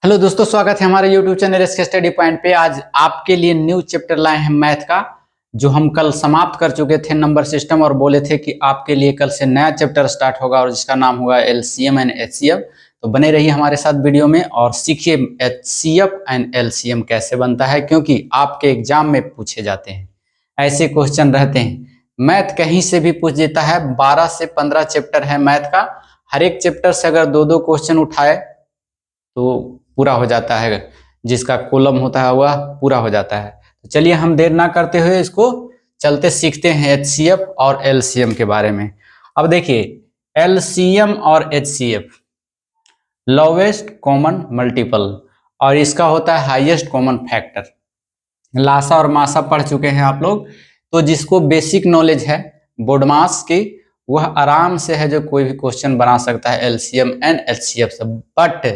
Hello दोस्तों, स्वागत है हमारे YouTube channel SK study point पे। आज आपके लिए न्यू चैप्टर लाए हैं मैथ का, जो हम कल समाप्त कर चुके थे नंबर सिस्टम, और बोले थे कि आपके लिए कल से नया चैप्टर स्टार्ट होगा और जिसका नाम होगा एलसीएम एंड एचसीएफ। तो बने रहिए हमारे साथ वीडियो में और सीखिए एचसीएफ एंड एलसीएम कैसे बनता है, क्योंकि आपके एग्जाम में पूछे जाते हैं, ऐसे क्वेश्चन रहते हैं। मैथ कहीं से भी पूछ देता है। 12 से 15 चैप्टर है मैथ का। हर एक चैप्टर से अगर दो दो क्वेश्चन उठाए तो पूरा हो जाता है, जिसका कॉलम होता है वह पूरा हो जाता है। तो चलिए हम देर ना करते हुए इसको चलते सीखते हैं एचसीएफ और एलसीएम के बारे में। अब देखिए, एलसीएम और एचसीएफ लोवेस्ट कॉमन मल्टीपल, और इसका होता है हाईएस्ट कॉमन फैक्टर। लासा और मासा पढ़ चुके हैं आप लोग, तो जिसको बेसिक नॉलेज है बोर्ड मास की, वह आराम से है जो कोई भी क्वेश्चन बना सकता है एलसीएम एंड एचसीएफ से। बट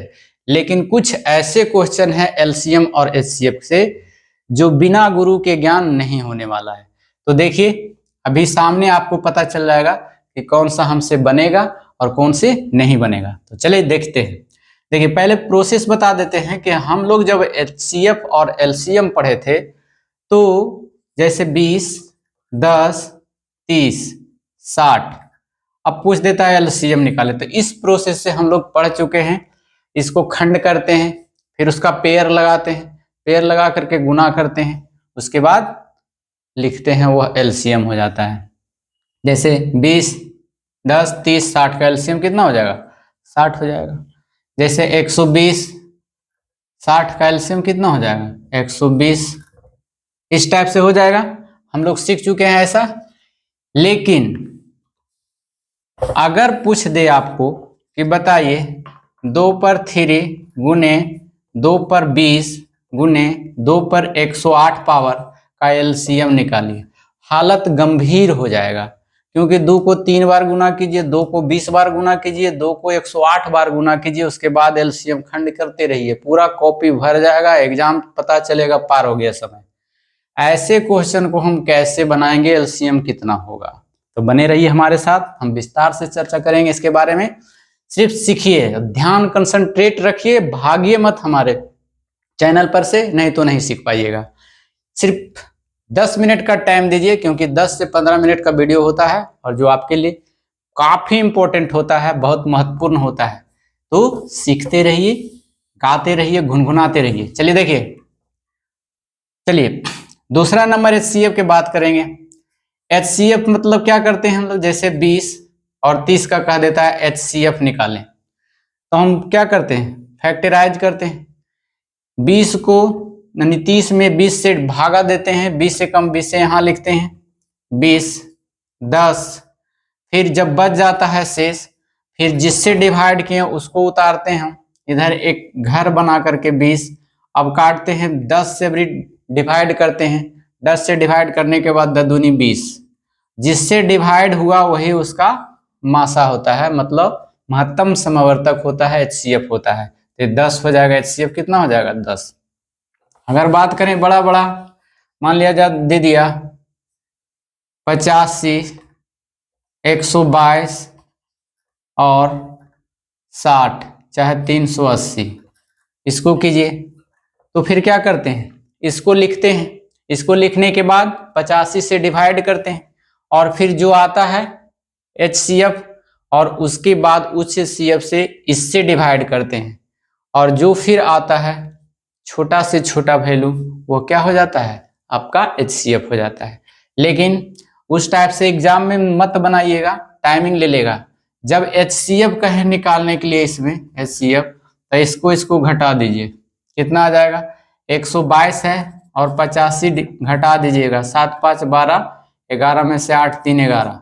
लेकिन कुछ ऐसे क्वेश्चन है एलसीएम और एचसीएफ से जो बिना गुरु के ज्ञान नहीं होने वाला है। तो देखिए, अभी सामने आपको पता चल जाएगा कि कौन सा हमसे बनेगा और कौन से नहीं बनेगा। तो चलिए देखते हैं। देखिए, पहले प्रोसेस बता देते हैं कि हम लोग जब एचसीएफ और एलसीएम पढ़े थे, तो जैसे 20, 10, 30, 60, अब पूछ देता है एलसीएम निकाले। तो इस प्रोसेस से हम लोग पढ़ चुके हैं। इसको खंड करते हैं, फिर उसका पेयर लगाते हैं, पेयर लगा करके गुना करते हैं, उसके बाद लिखते हैं, वह एलसीएम हो जाता है। जैसे 20, 10, 30, 60 का एलसीएम कितना हो जाएगा? 60 हो जाएगा। जैसे 120, 60 का एलसीएम कितना हो जाएगा? 120। इस टाइप से हो जाएगा। हम लोग सीख चुके हैं ऐसा। लेकिन अगर पूछ दे आपको कि बताइए 2 पर 3 गुने 2 पर 20 गुने 2 पर 108 पावर का एलसीएम निकालिए, हालत गंभीर हो जाएगा। क्योंकि 2 को 3 बार गुना कीजिए, 2 को 20 बार गुना कीजिए, 2 को 108 बार गुना कीजिए, उसके बाद एलसीएम खंड करते रहिए, पूरा कॉपी भर जाएगा। एग्जाम पता चलेगा पार हो गया समय। ऐसे क्वेश्चन को हम कैसे बनाएंगे, एलसीएम कितना होगा? तो बने रहिए हमारे साथ, हम विस्तार से चर्चा करेंगे इसके बारे में। सिर्फ सीखिए, ध्यान कंसंट्रेट रखिए, भागिए मत हमारे चैनल पर से, नहीं तो नहीं सीख पाइएगा। सिर्फ 10 मिनट का टाइम दीजिए, क्योंकि 10 से 15 मिनट का वीडियो होता है और जो आपके लिए काफी इंपॉर्टेंट होता है, बहुत महत्वपूर्ण होता है। तो सीखते रहिए, गाते रहिए, गुनगुनाते रहिए। चलिए देखिए, चलिए दूसरा नंबर एचसीएफ की बात करेंगे। एचसीएफ मतलब क्या करते हैं हम लोग? जैसे 20 और 30 का कह देता है एचसीएफ निकालें, तो हम क्या करते हैं? फैक्टराइज करते हैं। 20 को यानी 30 में 20 से भागा देते हैं, 20 से कम 20 से यहाँ लिखते हैं 20, 10, फिर जब बच जाता है शेष, फिर जिससे डिवाइड किए उसको उतारते हैं हम इधर एक घर बना करके 20। अब काटते हैं, 10 से भी डिवाइड करते हैं, 10 से डिवाइड करने के बाद 10 दूनी 20, जिससे डिवाइड हुआ वही उसका मासा होता है, मतलब महत्तम समवर्तक होता है, एचसीएफ होता है। तो 10 हो जाएगा, एचसीएफ कितना हो जाएगा? 10। अगर बात करें बड़ा बड़ा, मान लिया जा दे दिया 85, 122 और 60, चाहे 380, इसको कीजिए। तो फिर क्या करते हैं? इसको लिखते हैं, इसको लिखने के बाद 85 से डिवाइड करते हैं, और फिर जो आता है एचसीएफ, और उसके बाद उस सीएफ से इससे डिवाइड करते हैं, और जो फिर आता है छोटा से छोटा वैल्यू, वो क्या हो जाता है? आपका एचसीएफ हो जाता है। लेकिन उस टाइप से एग्जाम में मत बनाइएगा, टाइमिंग ले लेगा। जब एचसीएफ कहे निकालने के लिए इसमें एचसीएफ, तो इसको घटा दीजिए, कितना आ जाएगा? 122 है और 85 घटा दीजिएगा, 7 5 12, 11 में से 8 3 11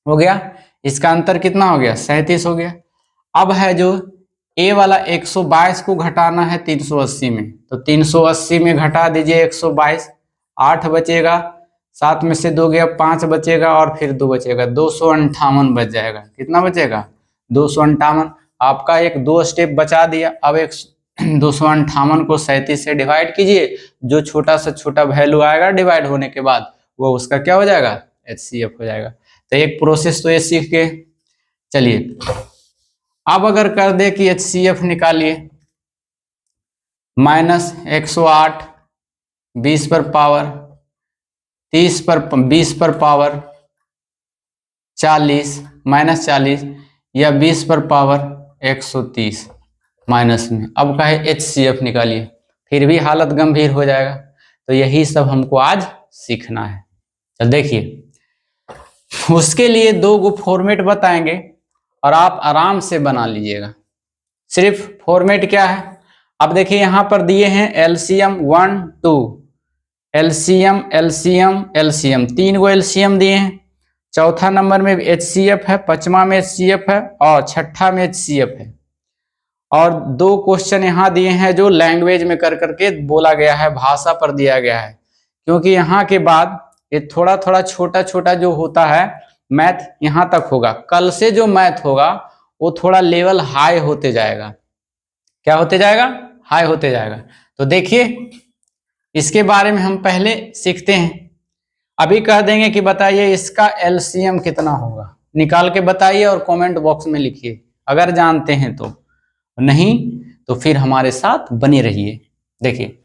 हो गया। इसका अंतर कितना हो गया? 37 हो गया। अब है जो ए वाला 122 को घटाना है 380 में, तो 380 में घटा दीजिए 122, 8 बचेगा, 7 में से 2 गया, 5 बचेगा और फिर 2 बचेगा, 258 बच जाएगा। कितना बचेगा? 258। आपका एक 2 स्टेप बचा दिया। अब एक 258 को 37 से डिवाइड कीजिए, जो छोटा से छोटा वैल्यू आएगा डिवाइड होने के बाद, वो उसका क्या हो जाएगा? एचसीएफ हो जाएगा। तो एक प्रोसेस तो ये सीख के चलिए। अब अगर कर दे कि एचसीएफ निकालिए, माइनस 108, 20 पर पावर 30 पर 20 पर पावर 40 माइनस 40 या 20 पर पावर 130 माइनस में। अब कहे HCF निकालिए, फिर भी हालत गंभीर हो जाएगा। तो यही सब हमको आज सीखना है। चल देखिए, उसके लिए 2 फॉर्मेट बताएंगे और आप आराम से बना लीजिएगा। सिर्फ फॉर्मेट क्या है, अब देखिए यहां पर दिए हैं LCM 1 2, LCM LCM LCM 3 गो LCM दिए हैं। चौथा नंबर में HCF है, पांचवा में HCF है और छठा में HCF है। और 2 क्वेश्चन यहाँ दिए हैं जो लैंग्वेज में कर करके बोला गया है, भाषा पर दिया गया है। क्योंकि यहाँ के बाद ये थोड़ा थोड़ा छोटा छोटा जो होता है मैथ यहाँ तक होगा, कल से जो मैथ होगा वो थोड़ा लेवल हाई होते जाएगा। क्या होते जाएगा? हाई होते जाएगा। तो देखिए इसके बारे में हम पहले सीखते हैं। अभी कह देंगे कि बताइए इसका LCM कितना होगा, निकाल के बताइए और कमेंट बॉक्स में लिखिए अगर जानते हैं तो, नहीं तो फिर हमारे साथ बने रहिए। देखिए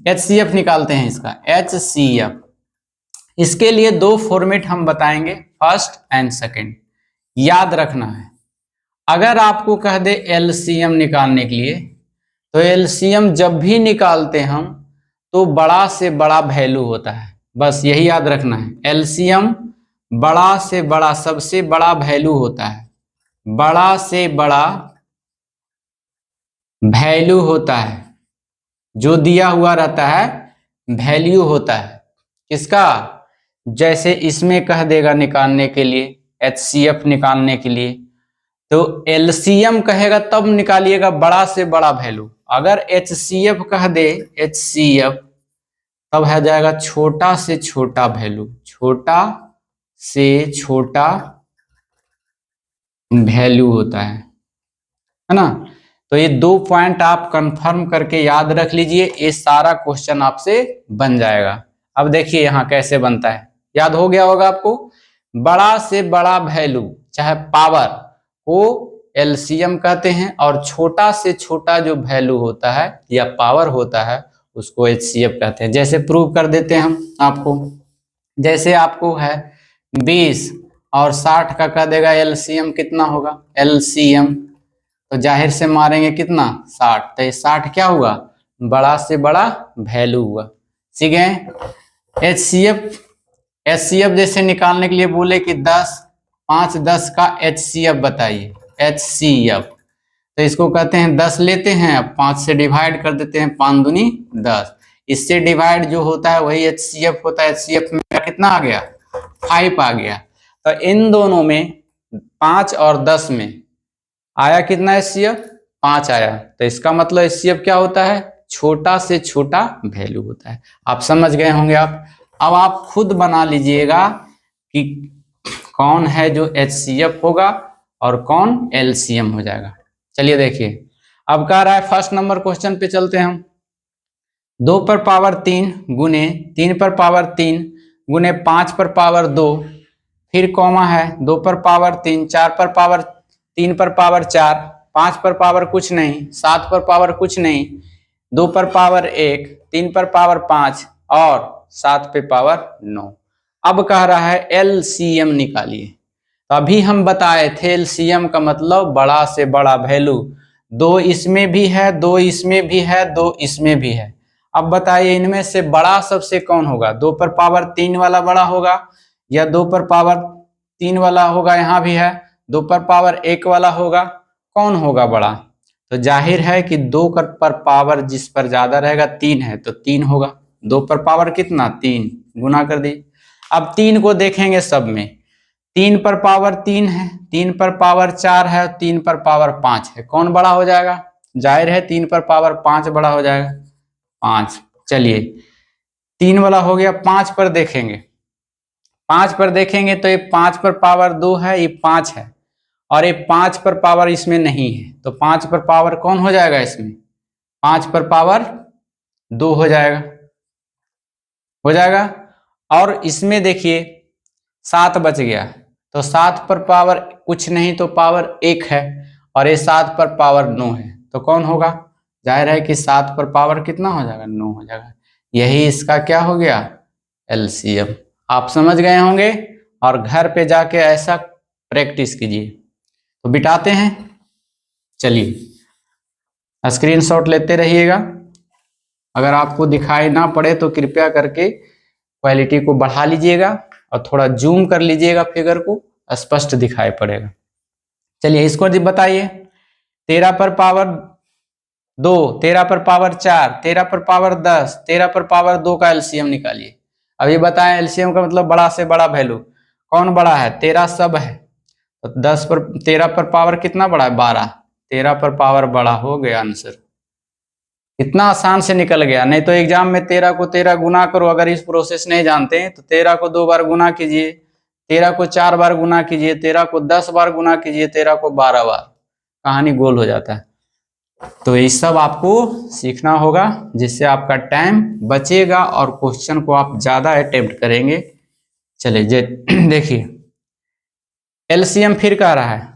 HCF निकालते हैं इसका, HCF। इसके लिए 2 फॉर्मेट हम बताएंगे, फर्स्ट एंड सेकंड, याद रखना है। अगर आपको कह दे LCM निकालने के लिए, तो LCM जब भी निकालते हम तो बड़ा से बड़ा वैल्यू होता है, बस यही याद रखना है। LCM बड़ा से बड़ा, सबसे बड़ा वैल्यू होता है, बड़ा से बड़ा वैल्यू होता है, जो दिया हुआ रहता है वैल्यू होता है। किसका? जैसे इसमें कह देगा निकालने के लिए, HCF निकालने के लिए, तो LCM कहेगा तब निकालिएगा बड़ा से बड़ा वैल्यू। अगर HCF कह दे, HCF, तब है जाएगा छोटा से छोटा वैल्यू, छोटा से छोटा वैल्यू होता है ना। तो ये 2 पॉइंट आप कंफर्म करके याद रख लीजिए, ये सारा क्वेश्चन आपसे बन जाएगा। अब देखिए यहां कैसे बनता है, याद हो गया होगा आपको। बड़ा से बड़ा वैल्यू चाहे पावर को LCM कहते हैं, और छोटा से छोटा जो वैल्यू होता है या पावर होता है उसको HCF कहते हैं। जैसे प्रूव कर देते हैं हम आपको, जैसे आपको है 20 और 60 का कह देगा LCM कितना होगा, LCM तो जाहिर से मारेंगे कितना, 60। तो ये 60 क्या हुआ, बड़ा से बड़ा वैल्यू हुआ। ठीक है। HCF जैसे निकालने के लिए बोले कि 10 5 10 का HCF बताइए, HCF तो इसको कहते हैं 10 लेते हैं, अब 5 से डिवाइड कर देते हैं, 5 दूनी 10, इससे डिवाइड जो होता है वही HCF होता है। HCF में कितना आ गया, 5 आ गया। तो इन दोनों में 5 और 10 में आया कितना HCF, 5 आया। तो इसका मतलब HCF क्या होता है, छोटा से छोटा वैल्यू होता है। आप समझ गए होंगे। अब आप खुद बना लीजिएगा कि कौन है जो HCF होगा और कौन LCM हो जाएगा। चलिए देखिए, अब कह रहा है फर्स्ट नंबर क्वेश्चन पे चलते हैं हम। 2 पर पावर 3 गुने 3 पर पावर 3 गुने 5 पर पावर 2, फिर कॉमा है 2 पर पावर 3, 4 पर पावर 3 पर पावर 4, 5 पर पावर कुछ नहीं, 7 पर पावर कुछ नहीं, 2 पर पावर 1, 3 पर पावर 5 और 7 पे पावर 9। अब कह रहा है LCM निकालिए। तो अभी हम बताए थे LCM का मतलब बड़ा से बड़ा वैल्यू, 2 इसमें भी है, 2 इसमें भी है, 2 इसमें भी है। अब बताइए इनमें से बड़ा सबसे कौन होगा, 2 पर पावर 3 वाला बड़ा होगा या 2 पर पावर 3 वाला होगा, यहाँ भी है 2 पर पावर 1 वाला होगा, कौन होगा बड़ा? तो जाहिर है कि 2 पर पावर जिस पर ज्यादा रहेगा 3 है तो 3 होगा। 2 पर पावर कितना, 3, गुना कर दी। अब 3 को देखेंगे सब में, 3 पर पावर 3 है, 3 पर पावर 4 है, 3 पर पावर 5 है, कौन बड़ा हो जाएगा? जाहिर है 3 पर पावर 5 बड़ा हो जाएगा, 5। चलिए 3 वाला हो गया। 5 पर देखेंगे, 5 पर देखेंगे तो ये 5 पर पावर 2 है, ये 5 है, और ये 5 पर पावर इसमें नहीं है, तो 5 पर पावर कौन हो जाएगा इसमें, 5 पर पावर 2 हो जाएगा, हो जाएगा। और इसमें देखिए 7 बच गया, तो 7 पर पावर कुछ नहीं तो पावर 1 है, और ये 7 पर पावर 9 है, तो कौन होगा? जाहिर है कि 7 पर पावर कितना हो जाएगा, 9 हो जाएगा। यही इसका क्या हो गया, एलसीएम। आप समझ गए होंगे और घर पे जाके ऐसा प्रैक्टिस कीजिए। तो बिठाते हैं, चलिए स्क्रीनशॉट लेते रहिएगा। अगर आपको दिखाई ना पड़े तो कृपया करके क्वालिटी को बढ़ा लीजिएगा और थोड़ा जूम कर लीजिएगा, फिगर को स्पष्ट दिखाई पड़ेगा। चलिए इसको जी बताइए, 13 पर पावर 2, 13 पर पावर 4, 13 पर पावर 10, 13 पर पावर 2 का एलसीएम निकालिए। अब ये बताएं एलसीएम का मतलब बड़ा से बड़ा वैल्यू कौन बड़ा है, 13 सब है, तो 10 पर 13 पर पावर कितना बड़ा है, 12, 13 पर पावर बड़ा हो गया आंसर। इतना आसान से निकल गया। नहीं तो एग्जाम में 13 को 13 गुना करो, अगर इस प्रोसेस नहीं जानते हैं तो 13 को 2 बार गुना कीजिए, 13 को 4 बार गुना कीजिए, 13 को 10 बार गुना कीजिए, 13 को 12 बार, कहानी गोल हो जाता है। तो ये सब आपको सीखना होगा जिससे आपका टाइम बचेगा और क्वेश्चन को आप ज्यादा अटेम्प्ट करेंगे। चलिए देखिए एलसीएम फिर कह रहा है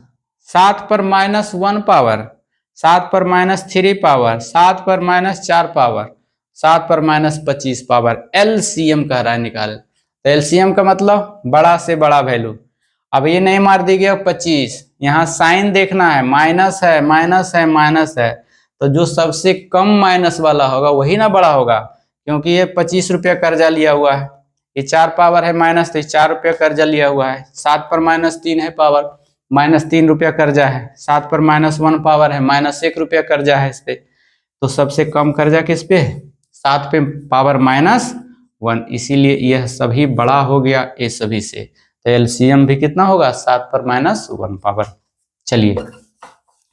7 पर -1 पावर, 7 पर -3 पावर, 7 पर -4 पावर, 7 पर -25 पावर, एलसीएम कह रहा है निकाल। तो एलसीएम का मतलब बड़ा से बड़ा वैल्यू। अब ये नहीं मार दी गया 25, यहाँ साइन देखना है, माइनस है माइनस है माइनस है, तो जो सबसे कम माइनस वाला होगा वही ना बड़ा होगा, क्योंकि ये 25 रुपया कर्जा लिया हुआ है, ये 4 पावर है माइनस, तो 4 रुपया कर्जा लिया हुआ है। 7 पर -3 है पावर, -3 रुपया कर्जा है। 7 पर -1 पावर है, -1 रुपया कर्जा है इस पे। तो सबसे कम कर्जा किस पे है, 7 पे पावर -1, इसीलिए यह सभी बड़ा हो गया ये सभी से। तो एलसीएम भी कितना होगा, 7 पर -1 पावर। चलिए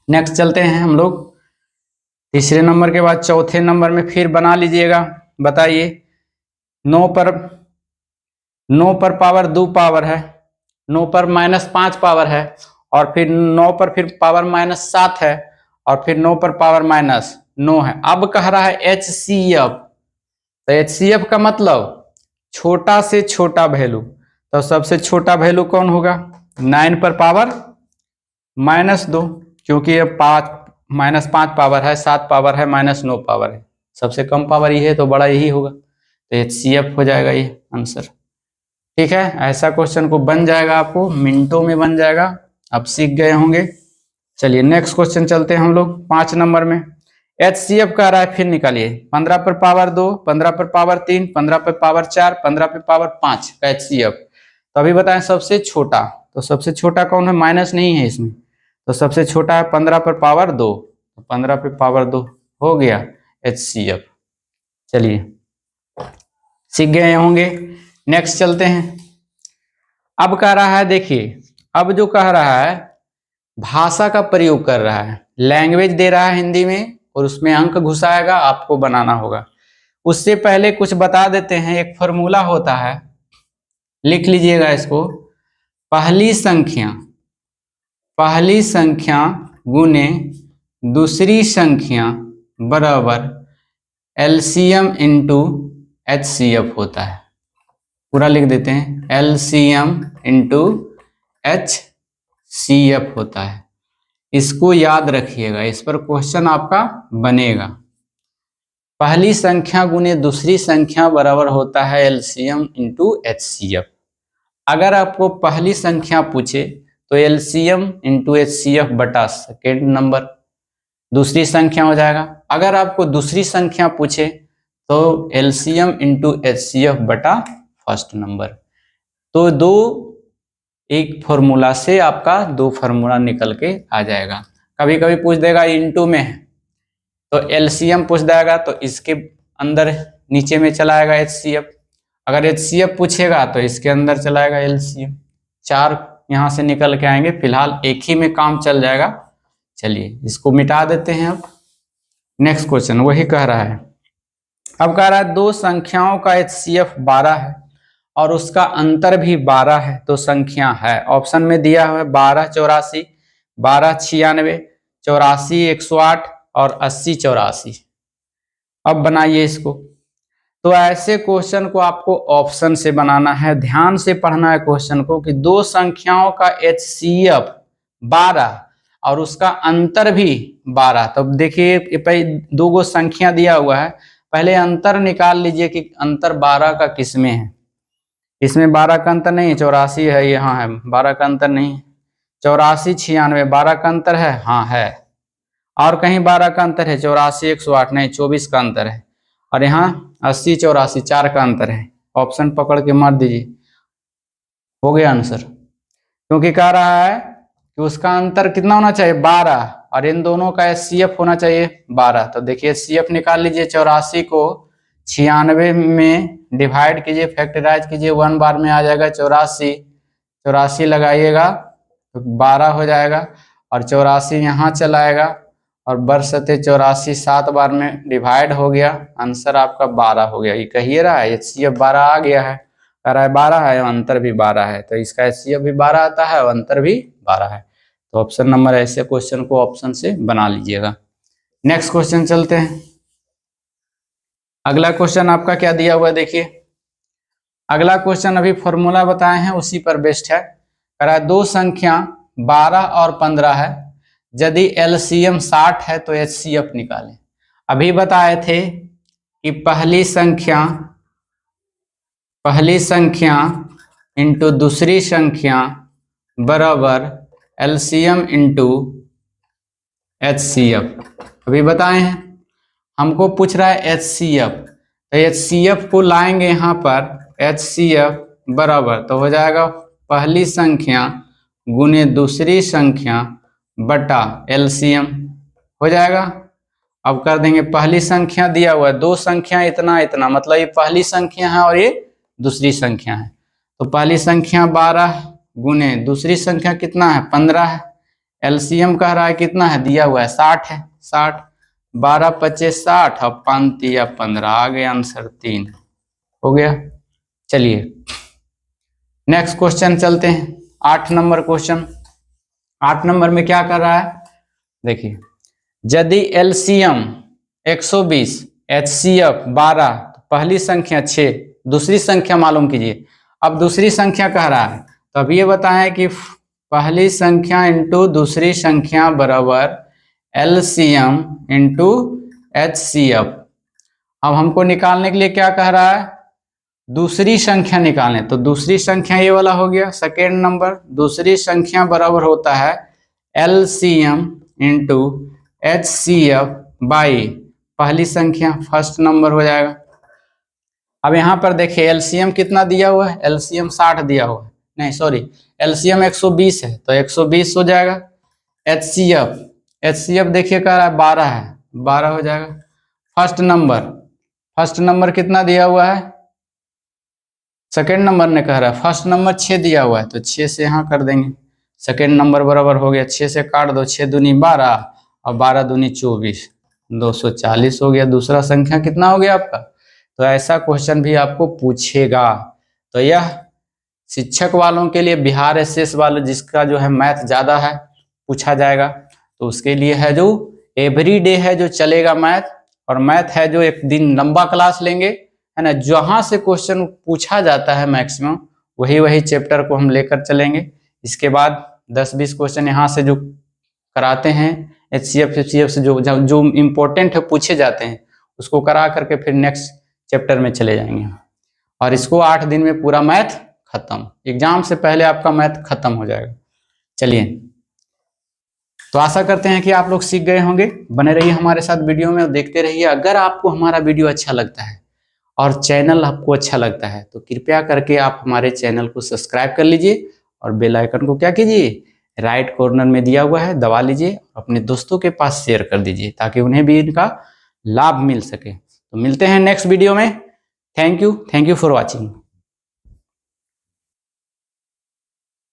नेक्स्ट चलते हैं हम लोग। तीसरे नंबर के बाद चौथे नंबर में फिर बना लीजिएगा। बताइए 9 पर पावर 2 पावर है, 9 पर -5 पावर है, और फिर 9 पर फिर पावर -7 है, और फिर 9 पर पावर -9 है। अब कह रहा है HCF, तो HCF का मतलब छोटा से छोटा वैल्यू, तो सबसे छोटा वैल्यू कौन होगा, 9 पर पावर -2, क्योंकि ये -5 पावर है, 7 पावर है, -9 पावर है, सबसे कम पावर ये है तो बड़ा यही होगा, तो HCF हो जाएगा ये आंसर। ठीक है, ऐसा क्वेश्चन को बन जाएगा, आपको मिनटों में बन जाएगा, आप सीख गए होंगे। चलिए नेक्स्ट क्वेश्चन चलते हैं हम लोग 5 नंबर में। HCF कह रहा है, फिर निकालिए 15 पर पावर 2, 15 पर पावर 3, 15 पर पावर 4, 15 पर पावर 5 का HCF। तो अभी बताएं सबसे छोटा, तो सबसे छोटा कौन है, माइनस नहीं है इसमें, तो सबसे छोटा है 15 पर पावर 2, 15 पर पावर 2 हो गया HCF। चलिए सीख गए होंगे। नेक्स्ट चलते हैं। अब कह रहा है, देखिए अब जो कह रहा है भाषा का प्रयोग कर रहा है, लैंग्वेज दे रहा है हिंदी में और उसमें अंक घुसाएगा, आपको बनाना होगा। उससे पहले कुछ बता देते हैं, एक फॉर्मूला होता है, लिख लीजिएगा इसको, पहली संख्या गुने दूसरी संख्या बराबर एलसीएम इंटू HCF होता है। पूरा लिख देते हैं, LCM इंटू HCF होता है। इसको याद रखिएगा, इस पर क्वेश्चन आपका बनेगा। पहली संख्या गुने दूसरी संख्या बराबर होता है LCM इंटू HCF। अगर आपको पहली संख्या पूछे तो LCM इंटू HCF बटा सेकेंड नंबर दूसरी संख्या हो जाएगा। अगर आपको दूसरी संख्या पूछे तो LCM इंटू HCF बटा फर्स्ट नंबर। तो दो एक फॉर्मूला से आपका 2 फार्मूला निकल के आ जाएगा। कभी कभी पूछ देगा इंटू में है तो LCM पूछ देगा, तो इसके अंदर नीचे में चला आएगा HCF। अगर HCF पूछेगा तो इसके अंदर चलाएगा LCM। 4 यहाँ से निकल के आएंगे, फिलहाल एक ही में काम चल जाएगा। चलिए इसको मिटा देते हैं। अब नेक्स्ट क्वेश्चन वही कह रहा है। अब कह रहा है 2 संख्याओं का HCF 12 है और उसका अंतर भी 12 है, तो संख्या है। ऑप्शन में दिया हुआ है 12 84, 12 96, 84 108 और 80 84। अब बनाइए इसको। तो ऐसे क्वेश्चन को आपको ऑप्शन से बनाना है, ध्यान से पढ़ना है क्वेश्चन को, कि 2 संख्याओं का HCF 12 और उसका अंतर भी 12। तो अब देखिए दो गो संख्या दिया हुआ है, पहले अंतर निकाल लीजिए कि अंतर 12 का किसमें है। इसमें 12 का अंतर नहीं है, 84 है, यहाँ है 12 का अंतर नहीं, 84 96 12 का अंतर है, हाँ है। और कहीं 12 का अंतर है, 84 108 नहीं, 24 का अंतर है। और यहाँ 80 84 4 का अंतर है। ऑप्शन पकड़ के मार दीजिए, हो गया आंसर। क्योंकि कह रहा है कि उसका अंतर कितना होना चाहिए 12, और इन दोनों का HCF होना चाहिए 12। तो देखिए HCF निकाल लीजिए, 84 को 96 में डिवाइड कीजिए, फैक्टराइज कीजिए, 1 बार में आ जाएगा 84, 84 लगाइएगा तो 12 हो जाएगा, और 84 यहाँ चलाएगा और बरसते 84 7 बार में डिवाइड हो गया, आंसर आपका 12 हो गया। ये कहिए रहा है HCF 12 आ गया है, कह रहा है 12 है, अंतर भी 12 है, तो इसका HCF भी 12 आता है और अंतर भी 12 है। तो ऑप्शन नंबर, ऐसे क्वेश्चन को ऑप्शन से बना लीजिएगा। नेक्स्ट क्वेश्चन चलते हैं। अगला क्वेश्चन आपका क्या दिया हुआ है देखिए। अगला क्वेश्चन अभी फॉर्मूला बताए हैं उसी पर बेस्ड है। कह रहा है दो संख्या 12 और 15 है, यदि LCM 60 है तो HCF निकालें। अभी बताए थे कि पहली संख्या इंटू दूसरी संख्या बराबर LCM इंटू HCF। अभी बताए हैं, हमको पूछ रहा है HCF, तो HCF को लाएंगे यहाँ पर, HCF बराबर तो हो जाएगा पहली संख्या गुने दूसरी संख्या बटा LCM हो जाएगा। अब कर देंगे, पहली संख्या दिया हुआ है, दो संख्या इतना इतना, मतलब ये पहली संख्या है और ये दूसरी संख्या है। तो पहली संख्या 12 गुने दूसरी संख्या कितना है 15 है, LCM कह रहा है कितना है, दिया हुआ है 60 है, 60 12 25 60 और 5 या 15, आ गया आंसर 3 हो गया। चलिए नेक्स्ट क्वेश्चन चलते हैं, 8 नंबर क्वेश्चन। 8 नंबर में क्या कर रहा है देखिए, यदि LCM 120 HCF 12, पहली संख्या 6, दूसरी संख्या मालूम कीजिए। अब दूसरी संख्या कह रहा है, तो अब ये बताएं कि पहली संख्या इंटू दूसरी संख्या बराबर LCM इंटू HCF। अब हमको निकालने के लिए क्या कह रहा है, दूसरी संख्या निकालने, तो दूसरी संख्या ये वाला हो गया सेकेंड नंबर, दूसरी संख्या बराबर होता है LCM इंटू HCF बाई पहली संख्या, फर्स्ट नंबर हो जाएगा। अब यहाँ पर देखिए LCM कितना दिया हुआ है, LCM 60 दिया हुआ है, नहीं सॉरी LCM 120 है तो 120 हो जाएगा। HCF देखिए कह रहा है 12 है, 12 हो जाएगा। फर्स्ट नंबर कितना दिया हुआ है, सेकेंड नंबर ने कह रहा है, फर्स्ट नंबर 6 दिया हुआ है तो 6 से यहाँ कर देंगे, सेकेंड नंबर बराबर हो गया 6 से काट दो, 6 दूनी 12 और 12 दूनी 24, 240 हो गया। दूसरा संख्या कितना हो गया आपका। तो ऐसा क्वेश्चन भी आपको पूछेगा। तो यह शिक्षक वालों के लिए, बिहार SS वालों जिसका जो है मैथ ज़्यादा है पूछा जाएगा, तो उसके लिए है जो एवरीडे है जो चलेगा मैथ, और मैथ है जो एक दिन लंबा क्लास लेंगे, है ना, जहाँ से क्वेश्चन पूछा जाता है मैक्सिमम वही चैप्टर को हम लेकर चलेंगे। इसके बाद 10-20 क्वेश्चन यहाँ से जो कराते हैं HCF से जो इम्पोर्टेंट है पूछे जाते हैं, उसको करा करके फिर नेक्स्ट चैप्टर में चले जाएंगे, और इसको 8 दिन में पूरा मैथ खत्म, एग्जाम से पहले आपका मैथ खत्म हो जाएगा। चलिए, तो आशा करते हैं कि आप लोग सीख गए होंगे। बने रहिए हमारे साथ वीडियो में और देखते रहिए। अगर आपको हमारा वीडियो अच्छा लगता है और चैनल आपको अच्छा लगता है तो कृपया करके आप हमारे चैनल को सब्सक्राइब कर लीजिए, और बेल आइकन को क्या कीजिए, राइट कॉर्नर में दिया हुआ है दबा लीजिए, अपने दोस्तों के पास शेयर कर दीजिए ताकि उन्हें भी इनका लाभ मिल सके। तो मिलते हैं नेक्स्ट वीडियो में। Thank you for watching.